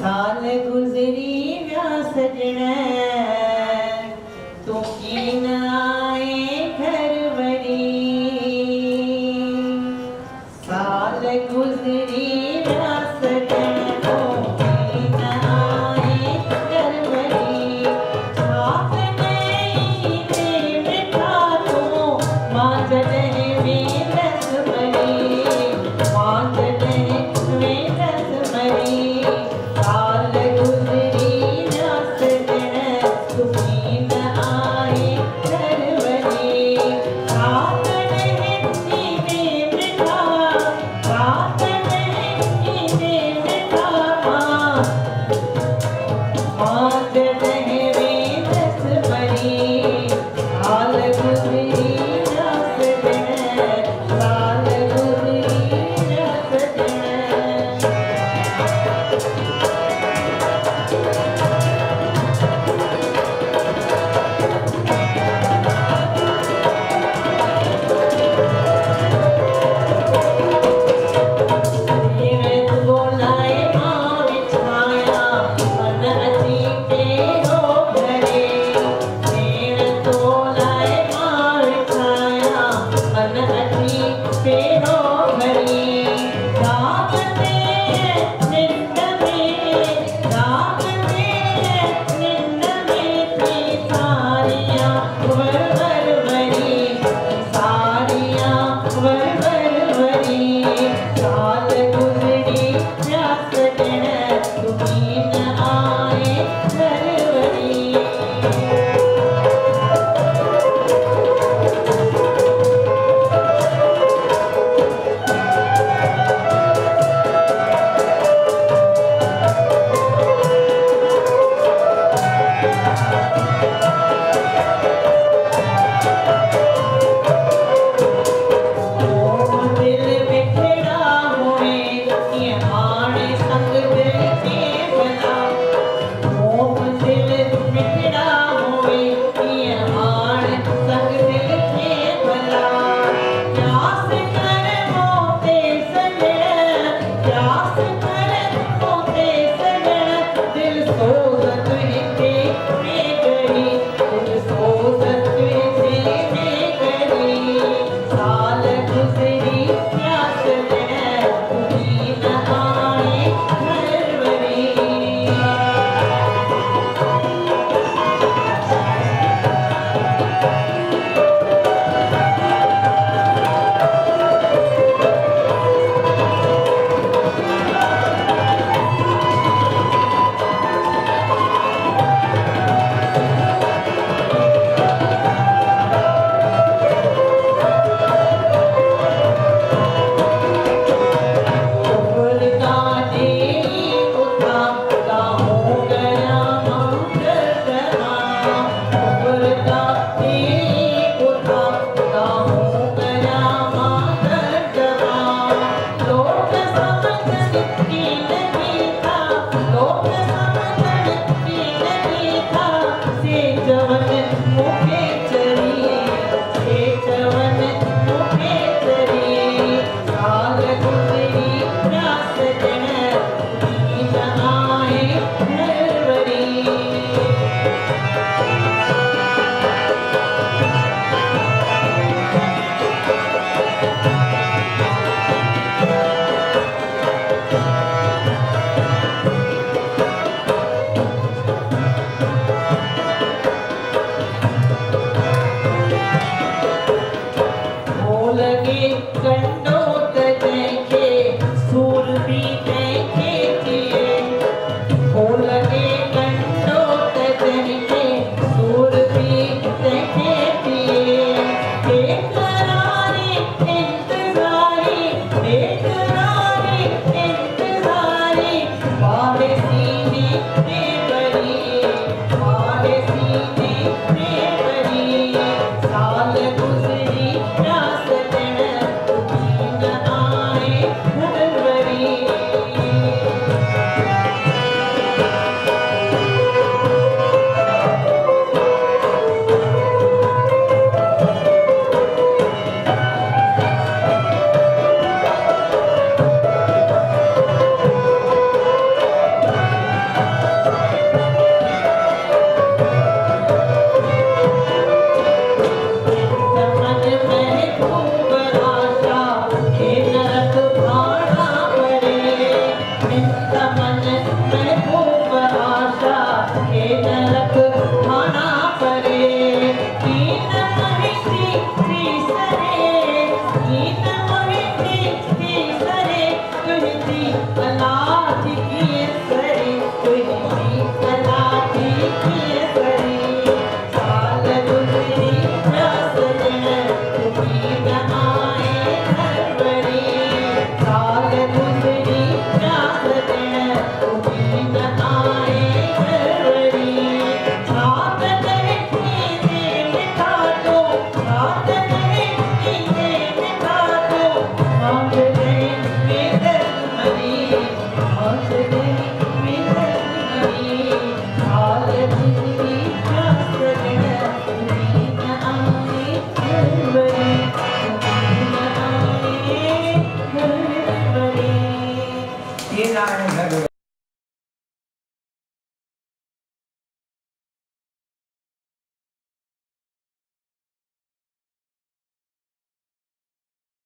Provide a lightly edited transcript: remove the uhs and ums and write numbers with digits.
साल गुजरी व्या सजण तू कीन आए घर वरी साल गुजरी व्या सजण तू कीन आए घर वरी छाप नहीं दे मिठा तू मां जॾहिं वेंदस मरी मां जॾहिं वेंदस मरी साल गुजरी व्या सजण तू कीन आए घर वरी छाप नहीं दे मिठा छाप नहीं दे मिठा मां जॾहिं वेंदस मरी साल गुजरी व्या सजण साल गुजरी व्या सजण नीरज बोलाए मां विछाया मन अची तेरो घरे नीरज बोलाए मां विछाया मन अची तेरो घरे जागते निंद में जागते निंद में थी सारियां वरवर वरी सारियां वरवर वरी साल गुजरी व्या सजण तू कीन आए घर वरी दिल बिखड़ा होए ये हाणे संग दिल के भला मोह दिल बिखड़ा होए ये हाणे संग दिल के भला प्यास कर मोते सजण प्यास कर मोते सजण दिल सोगत हिते में गई दिल सोगत हिते में गई साल गुजरी व्या सजण तू कीन आए घर वरी उबर का देई उठा का हो गया मंगलमा उबर का देई उठा का हो गया मंगलमा लोग समझ की नहीं था लोग समझ की नहीं था से जवन मुखे चरी से जवन मुखे चरी साल गुजरी व्या सजण तू कीन आए घर वरी हो लगे कंडो त जंहिंखे सूर बि तंहिंखे थिए हो लगे कंडो त जंहिंखे सूर बि तंहिंखे थिए बेकरारी इंतज़ारी बेकरारी इंतज़ारी बाहे सीने में भरी बाहे सीने में भरी साल गुजरी व्या सजण तू कीन आए घर वरी are